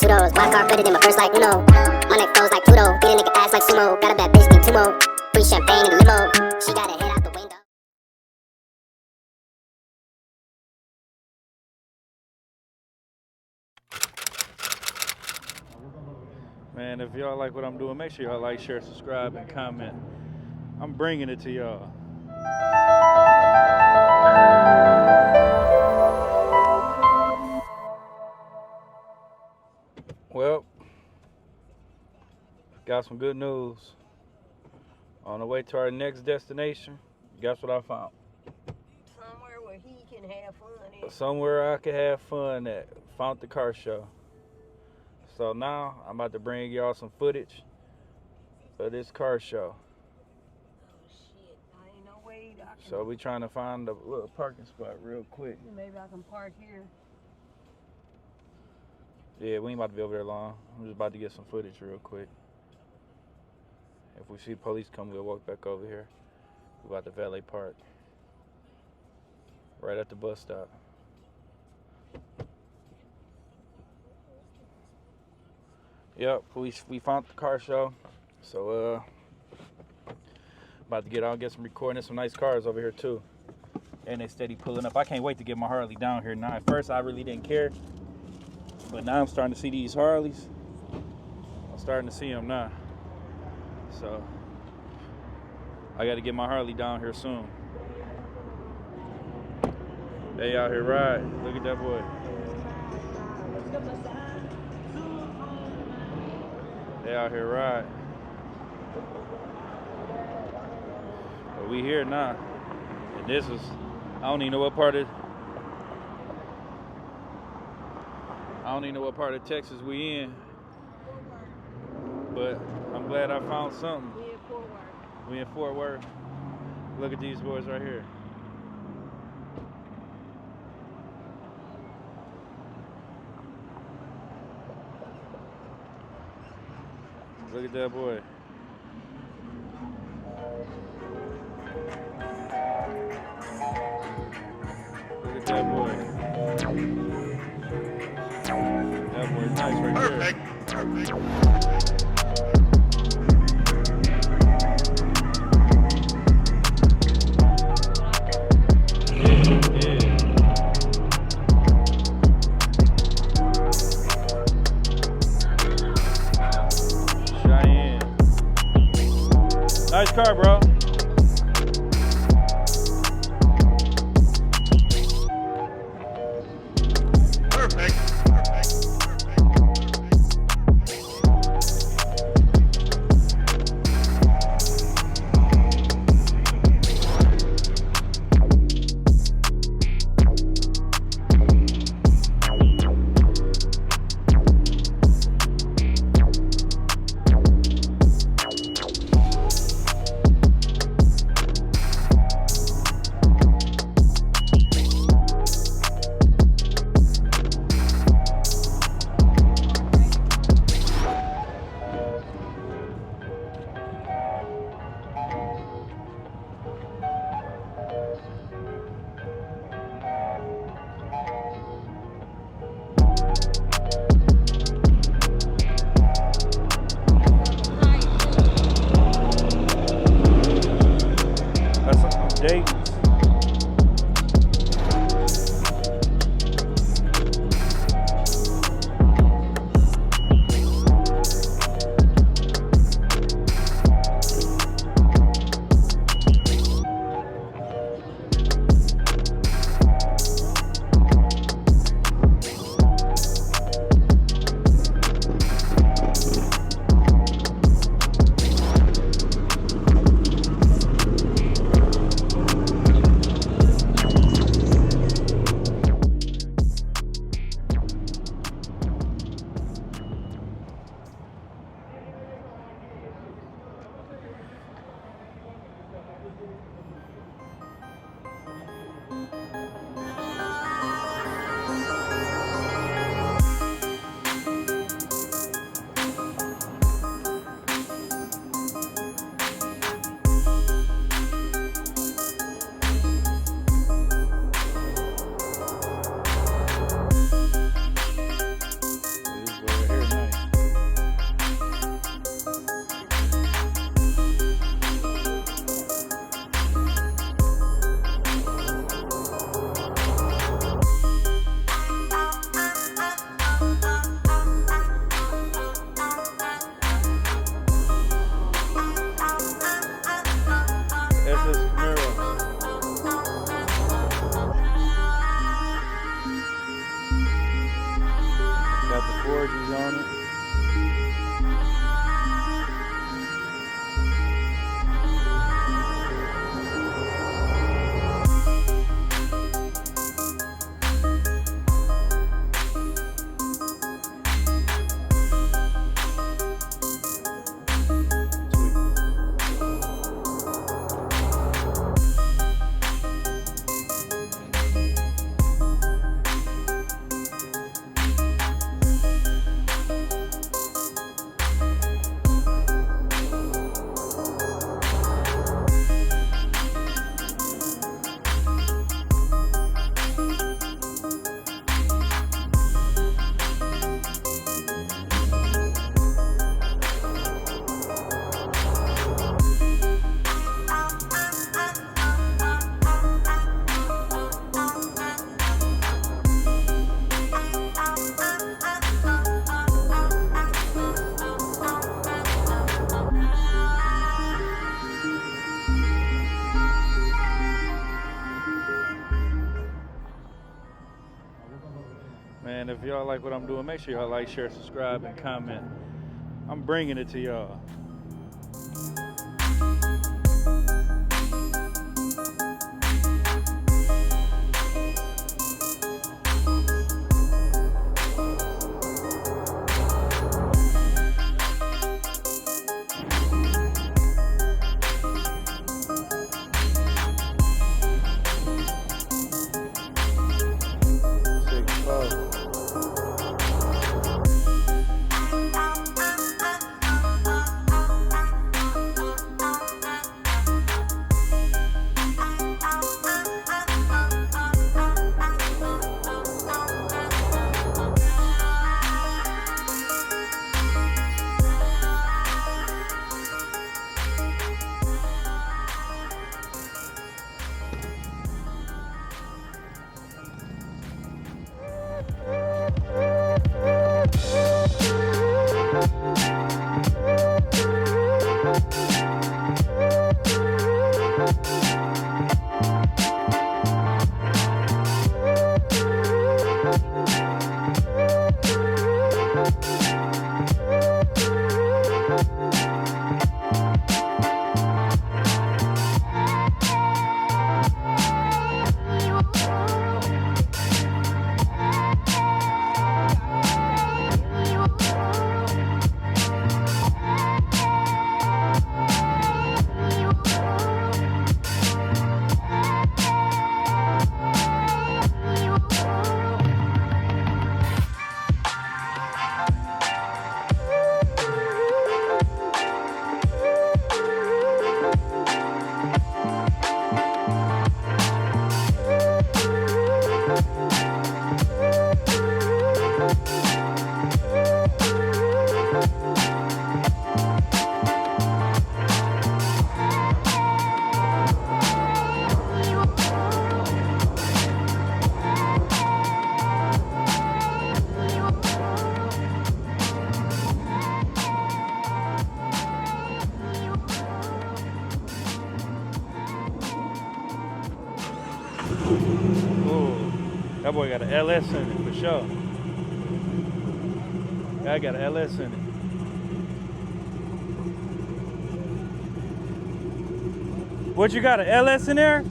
two doors. Wild card fitted in my purse like Uno. My neck froze like Pluto. Beat a nigga ass like sumo. Got a bad bitch, need two more. Free champagne in the limo. She got her head out the window. Man, if y'all like what I'm doing, make sure y'all like, share, subscribe, and comment. I'm bringing it to y'all. Well, got some good news. On the way to our next destination, guess what I found? Somewhere where he can have fun at. Somewhere I can have fun at. Found the car show. So now I'm about to bring y'all some footage of this car show. Oh shit, I ain't no way I can. So we trying to find a little parking spot real quick. Maybe I can park here. Yeah, we ain't about to be over there long. I'm just about to get some footage real quick. If we see police come, we'll walk back over here. We're about to valet park. Right at the bus stop. Yep, we found the car show. So about to get out and get some recording. There's some nice cars over here too. And they steady pulling up. I can't wait to get my Harley down here now. At first I really didn't care. But now I'm starting to see these Harleys. I'm starting to see them now. So I got to get my Harley down here soon. They out here riding. Look at that boy. They out here riding. But we here now. And this is, I don't even know what part of Texas we in. But I'm glad I found something. We in Fort Worth. Look at these boys right here. Look at that boy. Look at that boy. That boy's nice right there. Nice car, bro. Perfect. Got the forges on it. Man, if y'all like what I'm doing, make sure y'all like, share, subscribe, and comment. I'm bringing it to y'all. That boy got an LS in it for sure. Guy got an LS in it. What, you got an LS in there?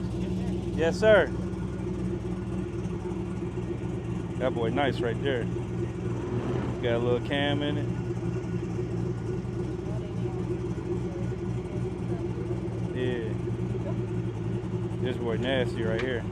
Yes, sir. That boy nice right there. Got a little cam in it. Yeah. This boy nasty right here.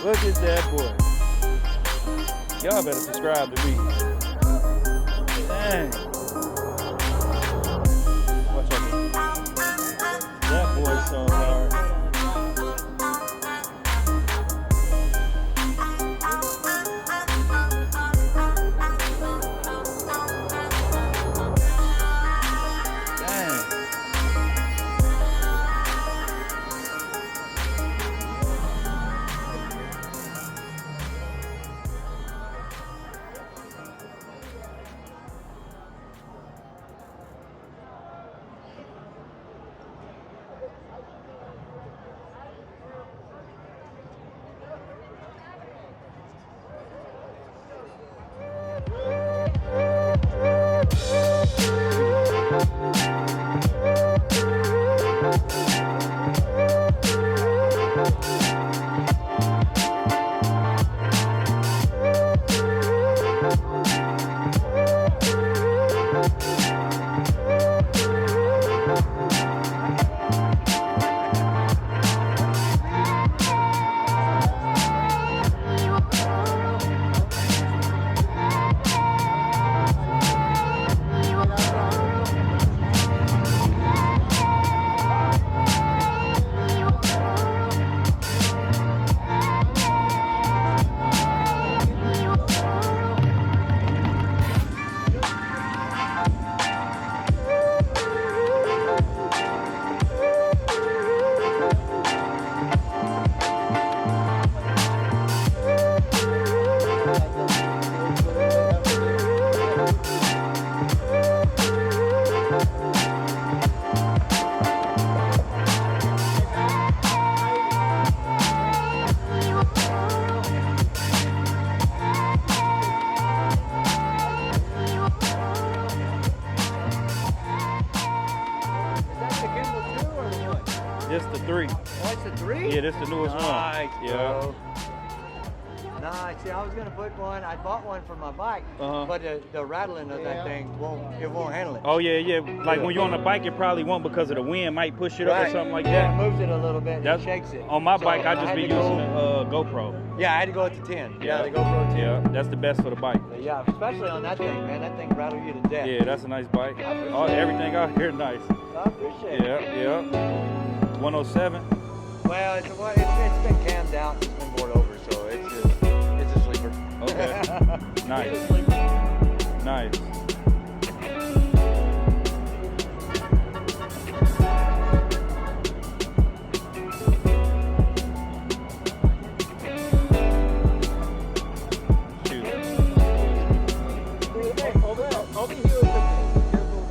Look at that boy. Y'all better subscribe to me. Dang. Watch out. That boy's so hard. This the 3. Oh, it's a 3? Yeah, this the newest Nice, one. bro. Nice. See, I was gonna put one. I bought one for my bike, but the rattling of that thing won't handle it. Oh yeah, yeah. Like when you're on the bike, it probably won't because of the wind might push it up or something like that. Yeah, it moves it a little bit. That's, it shakes it. On my So bike, I just had be to using go- the GoPro. Yeah, I had to go with the 10. Yeah, the GoPro 10. Yeah, that's the best for the bike. But yeah, especially on that thing, man. That thing rattle you to death. Yeah, that's a nice bike. appreciate Oh, it. everything out here nice. I appreciate it. Yeah, yeah. 107. Well, it's been cammed out. It's been bored over, so it's a sleeper. Okay. Nice. It's a sleeper. Nice.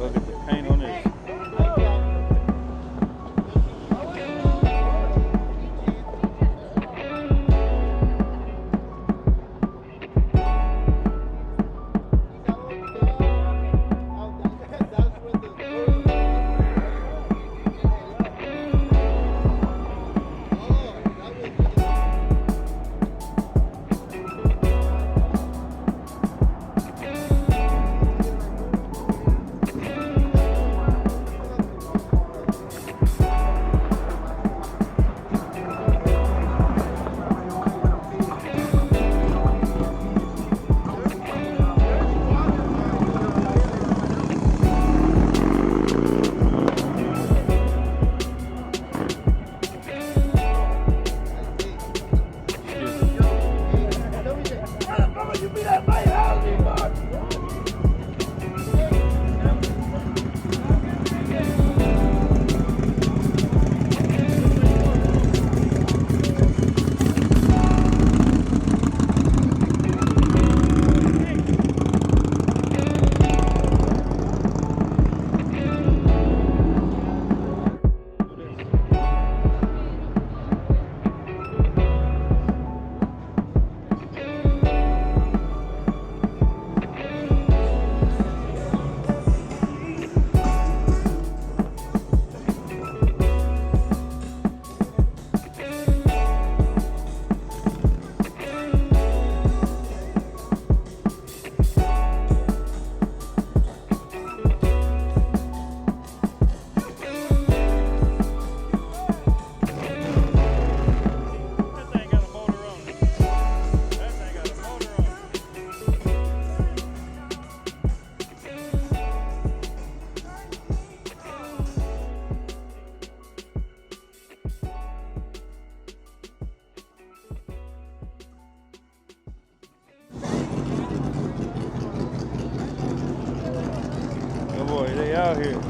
Look at the paint on this. They out here.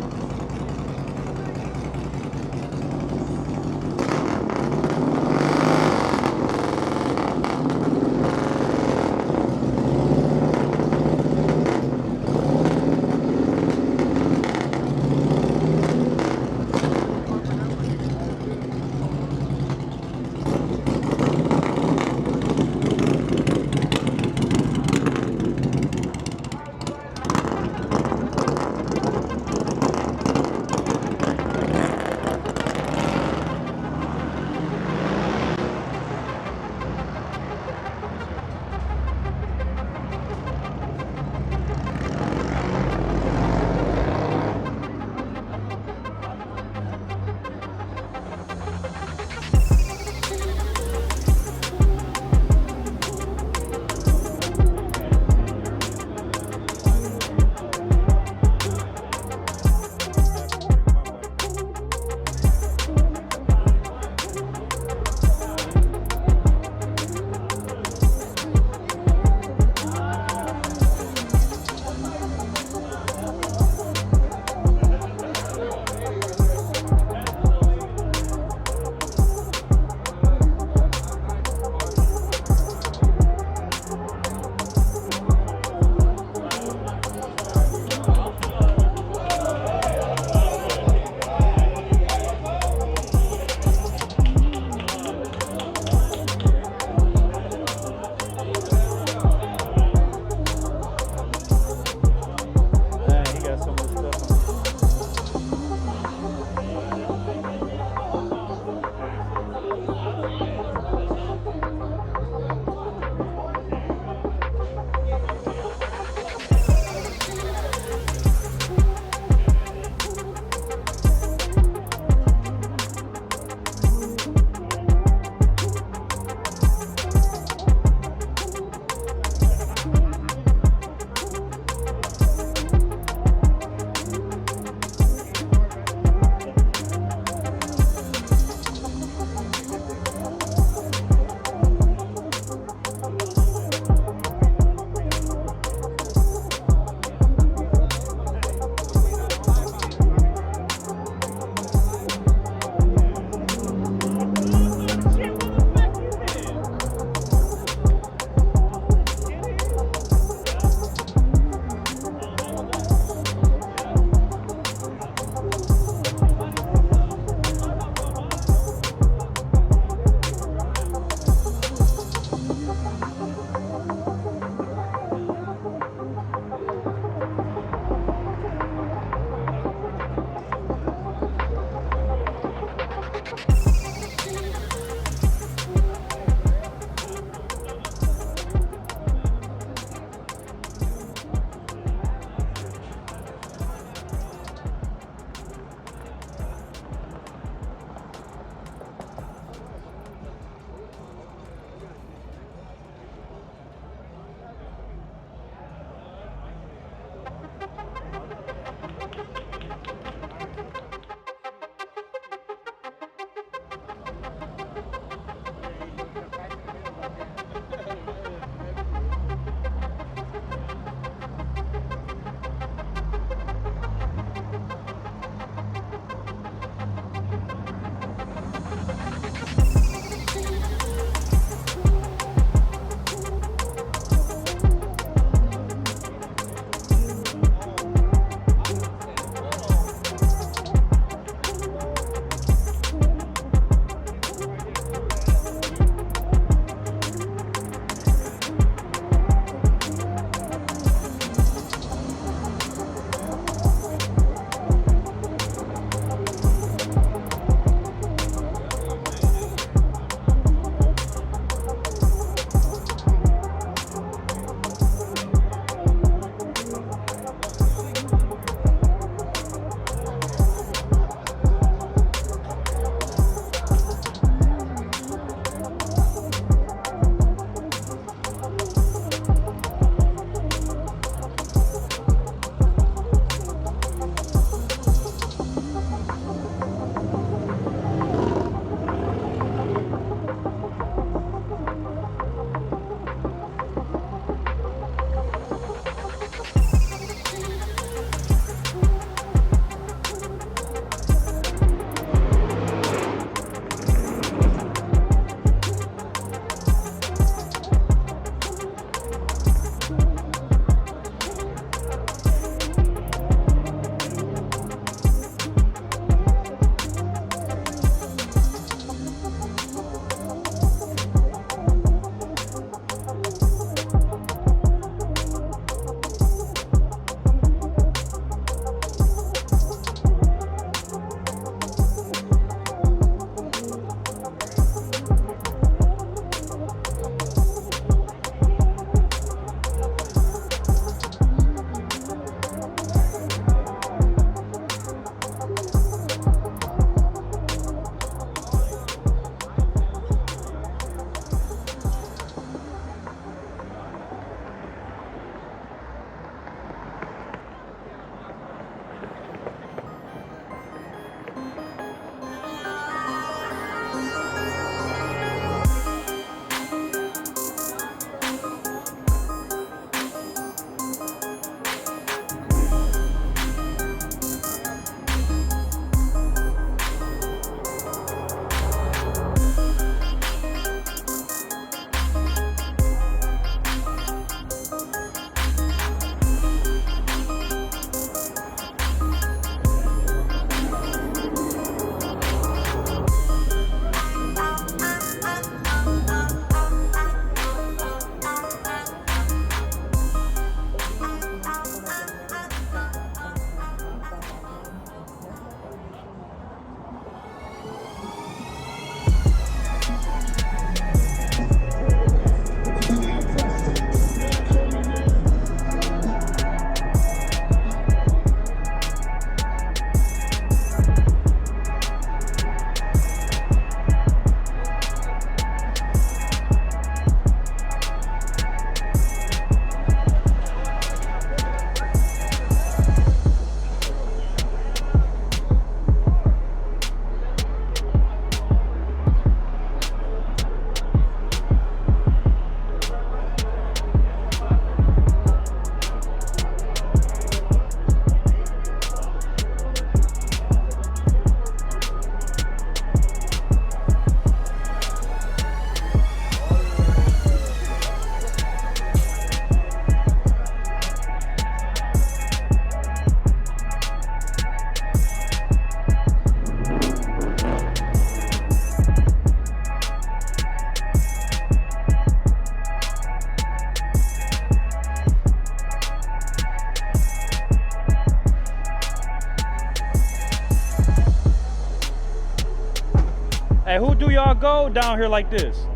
go down here like this?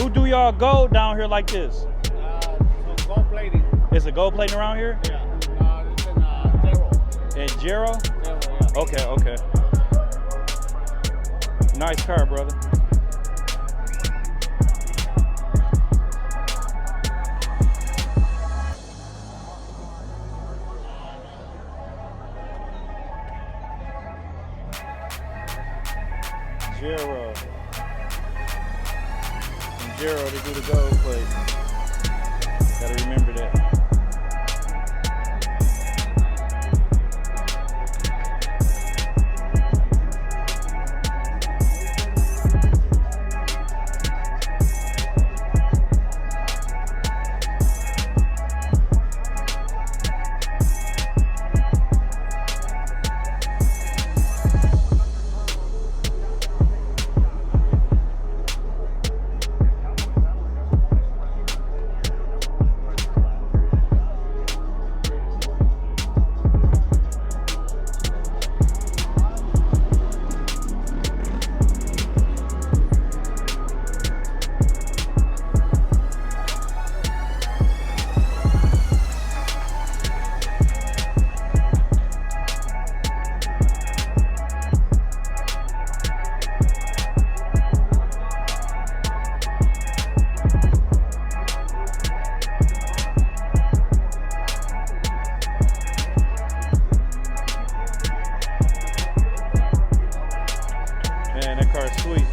Who do y'all go down here like this? So gold plating. It's a gold plating around here? Yeah. It's in Jero. In Jero? Jero, yeah. Okay, okay. Nice car, brother. Jero. From Jero to do the gold plate. Gotta remember that. Man, that car's sweet.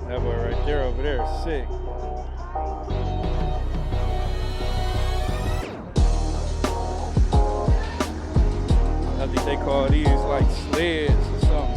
That boy right there over there is sick. I think they call these like sleds or something.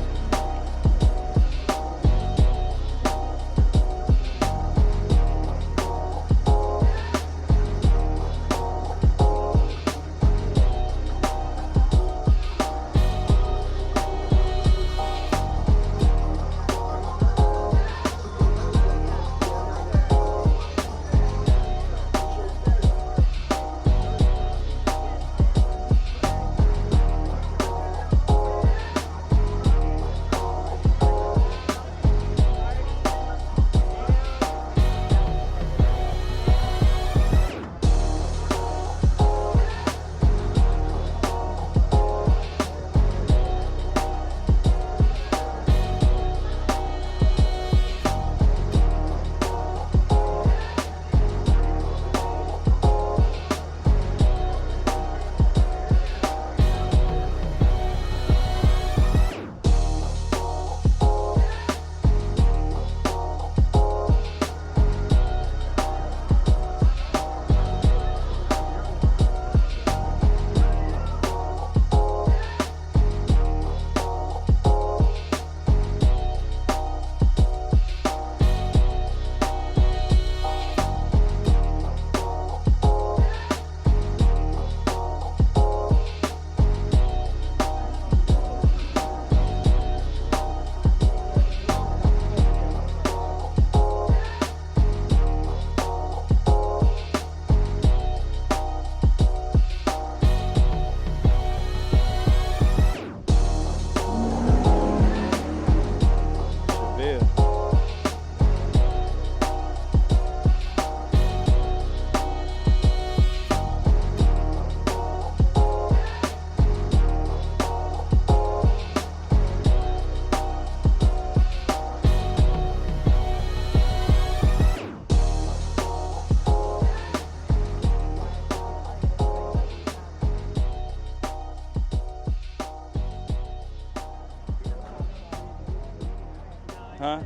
Huh?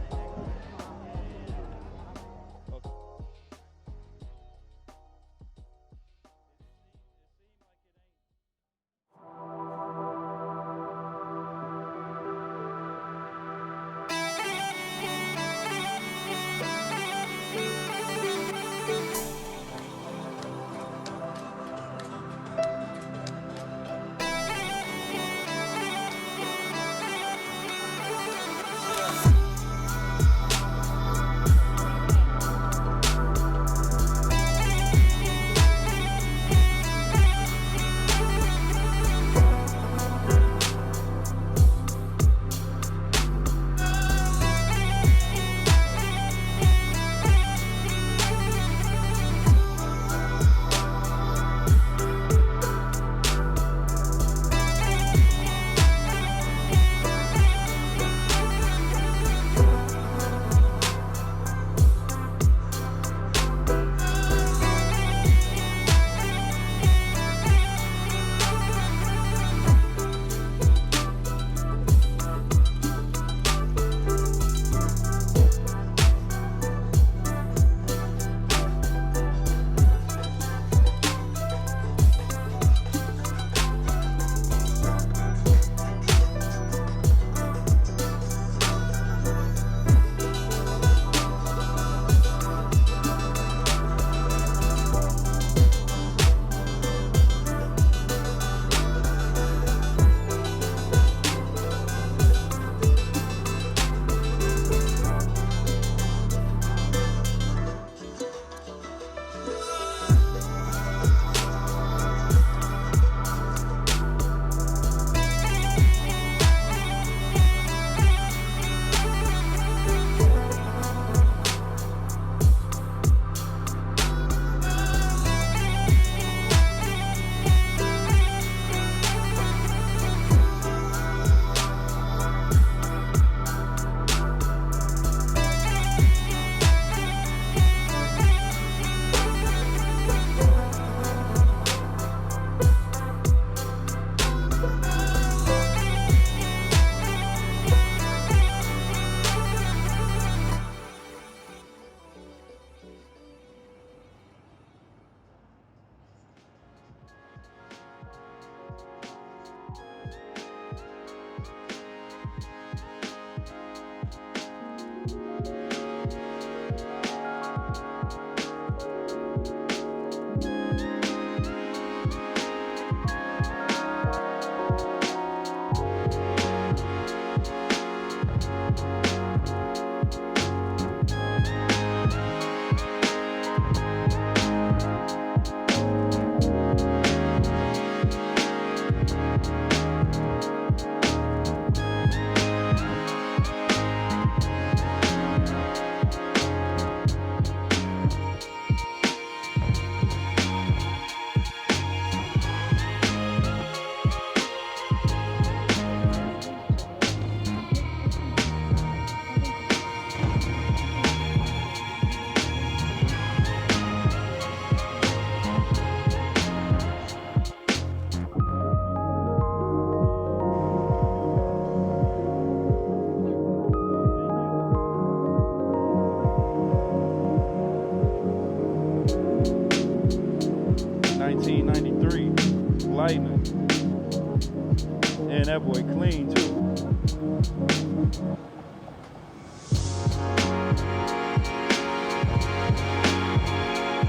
And that boy clean too.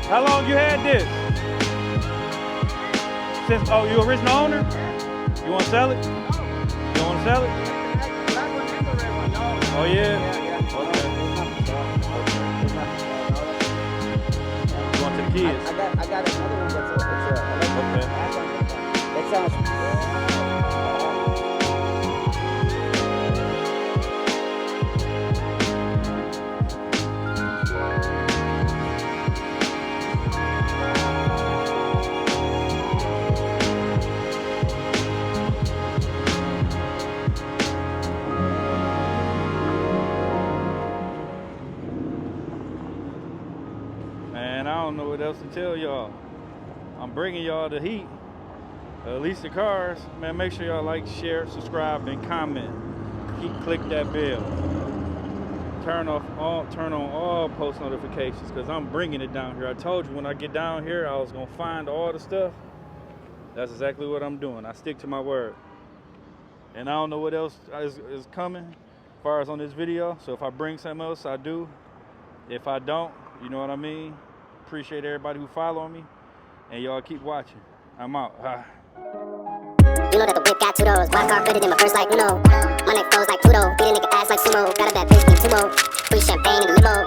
How long you had this? Since, oh, you original owner? You want to sell it? You want to sell it? Oh yeah? Okay. You want to the kids? I got another one that's Okay. that sounds. Man, I don't know what else to tell y'all. I'm bringing y'all the heat. At least the cars. Man, make sure y'all like, share, subscribe, and comment. Click that bell. Turn on all post notifications because I'm bringing it down here. I told you when I get down here, I was gonna find all the stuff. That's exactly what I'm doing. I stick to my word. And I don't know what else is coming as far as on this video. So if I bring something else, I do. If I don't, you know what I mean? Appreciate everybody who follow me. And y'all keep watching. I'm out. You know that the whip got 2 doors. My car fitted in my first like Uno. My neck froze like Pluto. Beat a nigga ass like sumo. Got a bad bitch, need 2 more. Free champagne in the limo.